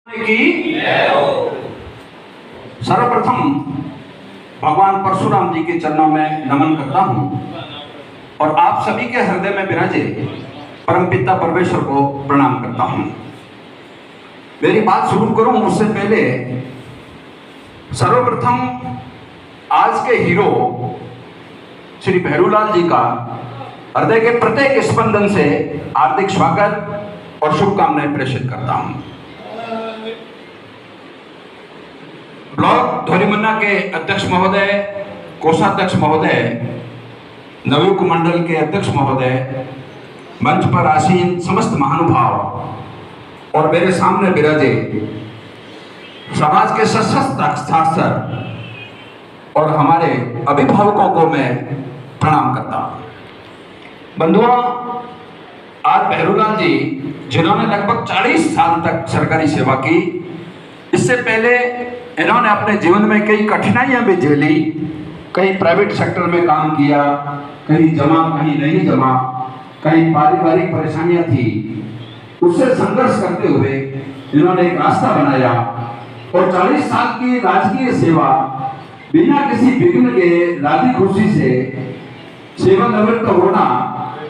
की सर्वप्रथम भगवान परशुराम जी के चरणों में नमन करता हूं और आप सभी के हृदय में विराजे परमपिता परमेश्वर को प्रणाम करता हूं। मेरी बात शुरू करूं उससे पहले सर्वप्रथम आज के हीरो श्री भैरूलाल जी का हृदय के प्रत्येक स्पंदन से हार्दिक स्वागत और शुभकामनाएं प्रेषित करता हूं। ब्लॉक धोरीमन्ना के अध्यक्ष महोदय, कोषाध्यक्ष महोदय, नवयुग मंडल के अध्यक्ष महोदय, मंच पर आसीन समस्त महानुभाव और मेरे सामने विराजे समाज के सशक्त हस्ताक्षर और हमारे अभिभावकों को मैं प्रणाम करता हूं। बंधुओं, आज भैरूलाल जी जिन्होंने लगभग 40 साल तक सरकारी सेवा की, इससे पहले इन्होंने अपने जीवन में कई कठिनाइयां भी झेली, कहीं प्राइवेट सेक्टर में काम किया, कहीं जमा कहीं नहीं जमा, कहीं पारिवारिक परेशानियां थी। उससे संघर्ष करते हुए इन्होंने एक रास्ता बनाया और 40 साल की राजकीय सेवा बिना किसी विघ्न के राजी खुशी से सेवानिवृत्त होना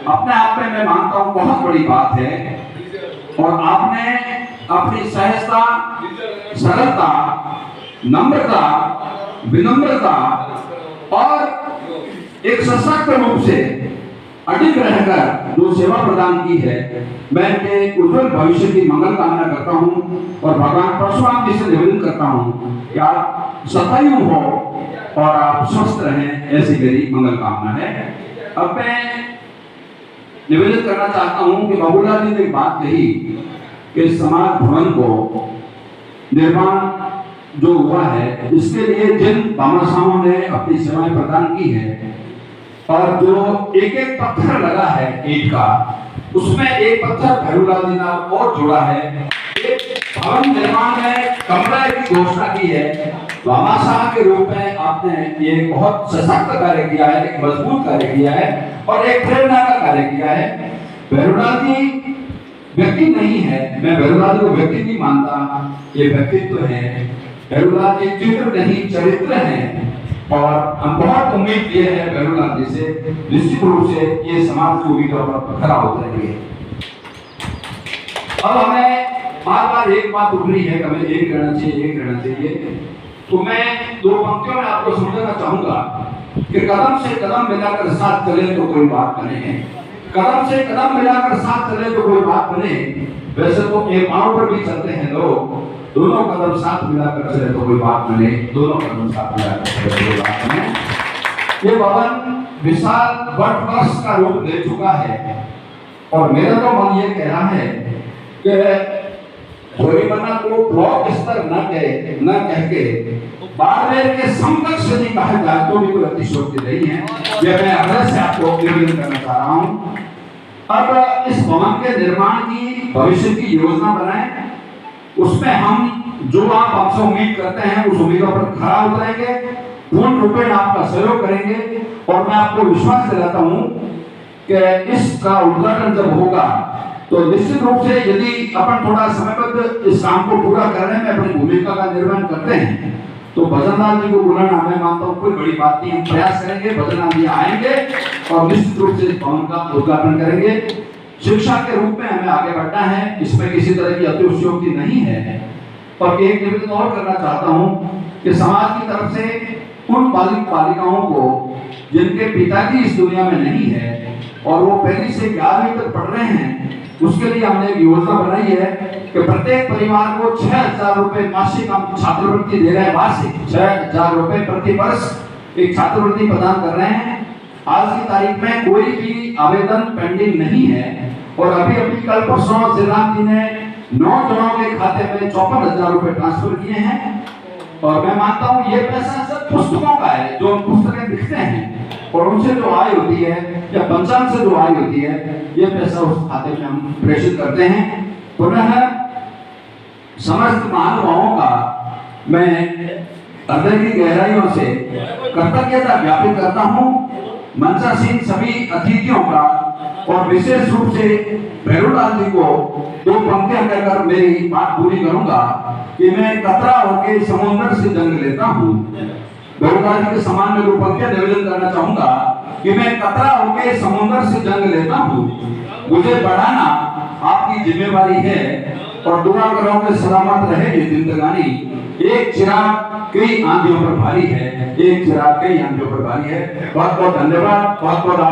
अपने आप में मैं मानता हूं बहुत बड़ी बात है। और आपने अपनी सहजता, सरलता, नम्रता, विनम्रता और एक सशक्त रूप से अडिग रहकर जो सेवा प्रदान की है, मैं इनके उज्जवल भविष्य की मंगल कामना करता हूं और भगवान परशुराम जी से निवेदन करता हूं कि आप सतायु हो और आप स्वस्थ रहें, ऐसी मेरी मंगल कामना है। अब मैं निवेदन करना चाहता हूं कि बाबूलाल जी ने एक बात कही कि समाज भवन को निर्माण जो हुआ है, इसके लिए जिन भामाशाहों ने अपनी सेवाएं प्रदान की है और जो एक एक पत्थर लगा है ईंट का, उसमें एक पत्थर भैरूलाल जी ने और जोड़ा है। एक भवन निर्माण में कमरे की घोषणा की है। भामाशाह के रूप में आपने ये बहुत सशक्त कार्य किया है, एक मजबूत कार्य किया है और एक प्रेरणा का कार्य किया है। भैरूलाल जी व्यक्ति नहीं है, मैं भैरूलाल जी को व्यक्ति नहीं मानता, ये व्यक्तित्व है। भैरूलाल जी चित्र नहीं चरित्र है और हम बहुत उम्मीद किए हैं भैरूलाल जी से, निश्चित रूप से ये समाज की उम्मीदों पर खरा उतरेंगे। अब हमें बार बार एक बात उठ रही है कि हमें एक रहना चाहिए, एक रहना चाहिए। तो मैं दो पंक्तियों में आपको समझाना चाहूंगा कि कदम से कदम मिलाकर साथ चले तो कोई बात बने, कदम से कदम मिलाकर साथ चले तो कोई बात बने। वैसे तो एक पांव पर भी चलते हैं लोग, दोनों कदम साथ मिलाकर चले तो कोई बात बने, दोनों कदम साथ मिलाकर चले तो कोई बात बने। ये भवन विशाल वट वृक्ष का रूप ले चुका है और मेरा तो मन ये कह रहा है कि धोरीमन्ना को ब्लॉक स्तर न कह के बाड़मेर के समकक्ष यदि कहा जाए तो भी कोई अतिशयोक्ति नहीं है। यह मैं हृदय से आपको निवेदन करना चाह रहा हूं। अब इस भवन के निर्माण की भविष्य की योजना बनाएं, उसमें हम जो आप हमसे उम्मीद करते हैं उस उम्मीदों पर खरा उतरेंगे, पूर्ण रूपेण आपका सहयोग करेंगे और मैं आपको विश्वास दिलाता हूं कि इसका उद्घाटन जब होगा तो निश्चित रूप से यदि अपन थोड़ा समयबद्ध इस काम को पूरा करने में अपनी भूमिका का निर्वहन करते हैं तो भजनलाल जी को बुलाना मैं मानता हूँ कोई बड़ी बात नहीं। हम प्रयास करेंगे, भजनलाल जी आएंगे और निश्चित रूप से इस भवन का उद्घाटन करेंगे। शिक्षा के रूप में हमें आगे बढ़ना है, इसमें किसी तरह की अतिशयोक्ति नहीं है। और एक निवेदन और करना चाहता हूँ कि समाज की तरफ से उन बालिक बालिकाओं को जिनके पिताजी इस दुनिया में नहीं है और वो पहली से 11वीं तक पढ़ रहे हैं, उसके लिए हमने एक योजना बनाई है कि प्रत्येक परिवार को 6,000 रुपए मासिक हम छात्रवृत्ति दे रहे हैं। वार्षिक 6,000 रुपए प्रति वर्ष एक छात्रवृत्ति प्रदान कर रहे हैं। आज की तारीख में कोई भी आवेदन पेंडिंग नहीं है और अभी कल परसों श्रीराम जी ने 9 जनों के खाते में 54,000 रुपए ट्रांसफर किए हैं। और मैं मानता हूँ ये पैसा सब पुस्तकों का है, जो पुस्तकें लिखते हैं और उनसे जो आय होती है या पंचांग से जो आय होती है, ये पैसा उस खाते में हम प्रेषित करते हैं। पुनः समस्त महानुभावों का मैं हृदय की गहराइयों से कृतज्ञता ज्ञापित करता हूँ। मंचासीन सभी अतिथियों का और विशेष रूप से भैरूलाल जी को दो पंक्तियां कहकर मेरी बात पूरी करूंगा कि मैं कतरा होके समुद्र से जंग लेता हूँ। भैरूलाल जी के समान में दो पंक्तियां निवेदन करना चाहूंगा कि मैं कतरा होके समुद्र से जंग लेता हूँ, मुझे बढ़ाना आपकी जिम्मेवारी है और दुआ करो कि सलामत रहे ये जिंदगानी। एक चिराग कई आंधियों पर भारी है, एक चिराग कई आंधियों पर भारी है। बहुत बहुत धन्यवाद, बहुत बहुत